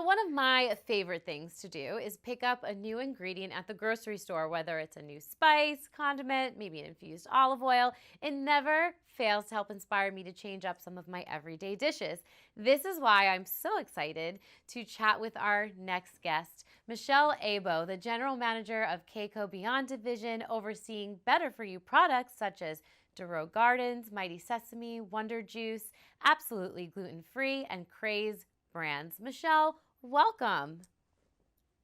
one of my favorite things to do is pick up a new ingredient at the grocery store, whether it's a new spice, condiment, maybe an infused olive oil. It never fails to help inspire me to change up some of my everyday dishes. This is why I'm so excited to chat with our next guest, Michele Abo, the general manager of Kayco Beyond Division, overseeing better for you products such as Duro Gardens, Mighty Sesame, Wonder Juice, absolutely gluten-free, and Craze brands. Michele, welcome.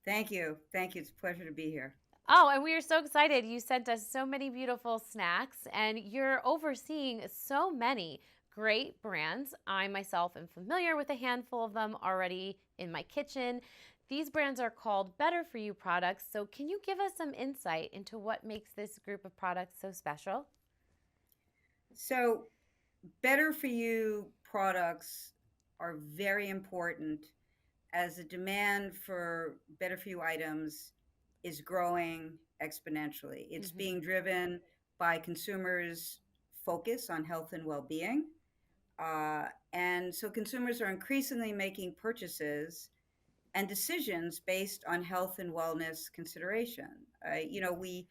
Thank you. Thank you. It's a pleasure to be here. Oh, and we are so excited. You sent us so many beautiful snacks, and you're overseeing so many great brands. I myself am familiar with a handful of them already in my kitchen. These brands are called Better For You products. So, can you give us some insight into what makes this group of products so special? So, better for you products are very important as the demand for better for you items is growing exponentially. It's Mm-hmm. being driven by consumers' focus on health and well being. And so, consumers are increasingly making purchases and decisions based on health and wellness consideration. We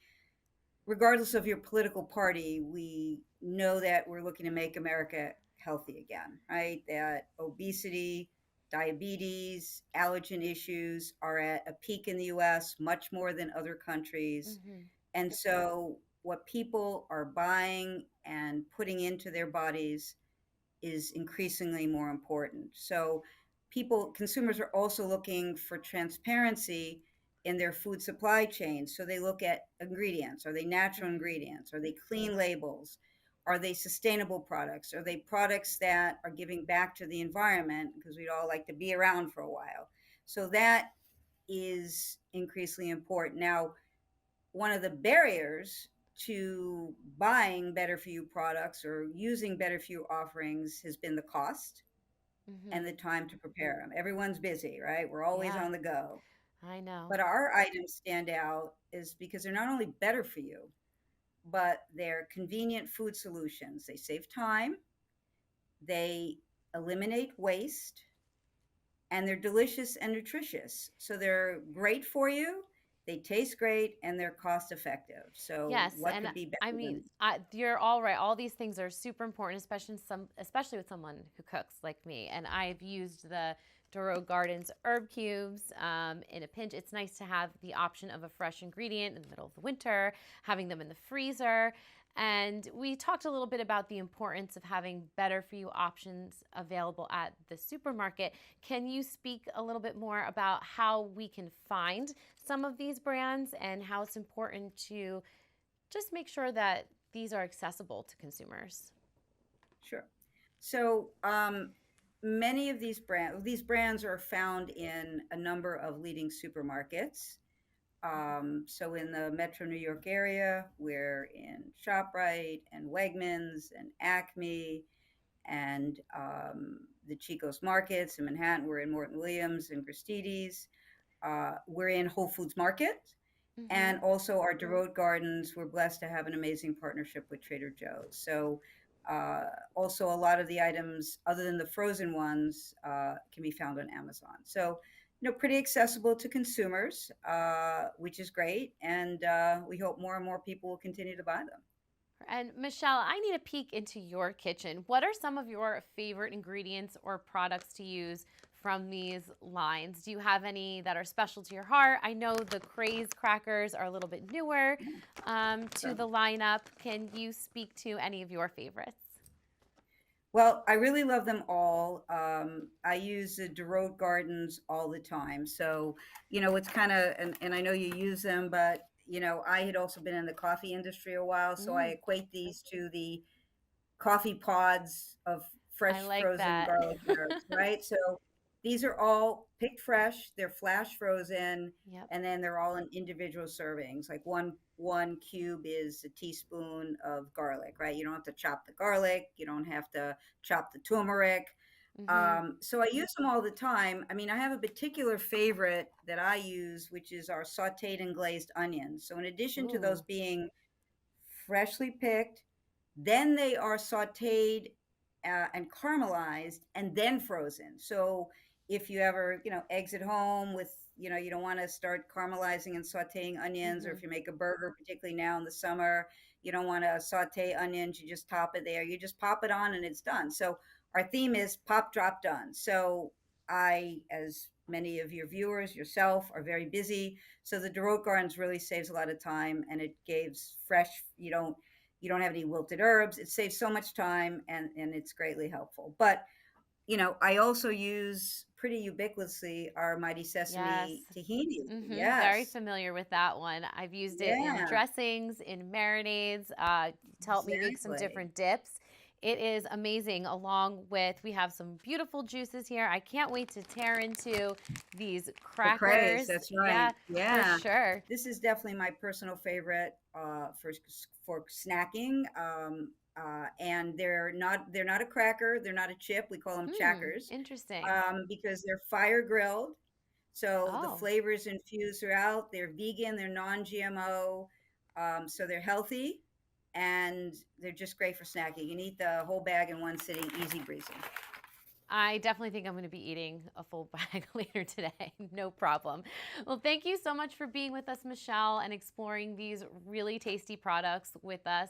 regardless of your political party, we know that we're looking to make America healthy again, right? That obesity, diabetes, allergen issues are at a peak in the US, much more than other countries. Mm-hmm. And so, what people are buying and putting into their bodies is increasingly more important. So consumers are also looking for transparency in their food supply chain. So they look at ingredients. Are they natural Mm-hmm. ingredients? Are they clean labels? Are they sustainable products? Are they products that are giving back to the environment? Because we'd all like to be around for a while. So that is increasingly important. Now, one of the barriers to buying better for you products or using better for you offerings has been the cost and Mm-hmm. the time to prepare them. Everyone's busy, right? We're always Yeah, on the go. I know. But our items stand out is because they're not only better for you, but they're convenient food solutions. They save time, they eliminate waste, and they're delicious and nutritious. So they're great for you, they taste great, and they're cost effective. So Yes, what and could be better I mean, than you're all right. All these things are super important, especially with someone who cooks like me. And I've used the Duro Gardens herb cubes in a pinch. It's nice to have the option of a fresh ingredient in the middle of the winter, having them in the freezer. And we talked a little bit about the importance of having better for you options available at the supermarket. Can you speak a little bit more about how we can find some of these brands and how it's important to just make sure that these are accessible to consumers? Sure. So many of these brands are found in a number of leading supermarkets. So in the Metro New York area, we're in ShopRite and Wegmans and Acme and the Chico's Markets in Manhattan. We're in Morton Williams and Gristedes. We're in Whole Foods Market. Mm-hmm. And also our DeRoad Gardens, we're blessed to have an amazing partnership with Trader Joe's. So also a lot of the items, other than the frozen ones, can be found on Amazon. So, pretty accessible to consumers, which is great. And we hope more and more people will continue to buy them. And Michele, I need a peek into your kitchen. What are some of your favorite ingredients or products to use from these lines? Do you have any that are special to your heart? I know the Craze crackers are a little bit newer Yeah. to the lineup. Can you speak to any of your favorites? Well, I really love them all. I use the DeRoad Gardens all the time. So, it's kind of, and I know you use them, but, I had also been in the coffee industry a while. So I Mm, equate these to the coffee pods of I fresh like frozen that. garlic herbs, right? So these are all picked fresh, they're flash frozen, Yep. and then they're all in individual servings. Like one cube is a teaspoon of garlic, right? You don't have to chop the garlic, you don't have to chop the turmeric. Mm-hmm. So I use them all the time. I mean, I have a particular favorite that I use, which is our sauteed and glazed onions. So in addition to those Ooh. being freshly picked, then they are sautéed and caramelized and then frozen. So if you ever, eggs at home with, you don't want to start caramelizing and sauteing onions, or Hmm. if you make a burger, particularly now in the summer, you don't want to saute onions, you just top it there. You just pop it on and it's done. So our theme is pop, drop, done. So as many of your viewers, yourself, are very busy. So the Dorot Gardens really saves a lot of time, and it gives fresh, you don't have any wilted herbs. It saves so much time, and it's greatly helpful. But I also use pretty ubiquitously our Mighty Yes. Sesame tahini. Very Yes, familiar with that one. I've used it in yeah, dressings, in marinades, to help me make some exactly. different dips. It is amazing. Along with, we have some beautiful juices here. I can't wait to tear into these The craze, crackers. that's Yeah, right. for Yeah, sure. this is definitely my personal favorite for snacking. And they're not a cracker, they're not a chip. We call them chackers, Interesting. because they're fire grilled. So the Oh, flavors infused throughout. They're vegan, they're non-GMO, so they're healthy, and they're just great for snacking. You can eat the whole bag in one sitting, easy breezy. I definitely think I'm going to be eating a full bag later today. No problem. Well, thank you so much for being with us, Michelle, and exploring these really tasty products with us.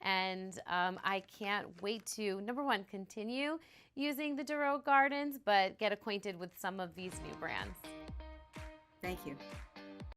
And I can't wait to, number one, continue using the Duro Gardens, but get acquainted with some of these new brands. Thank you.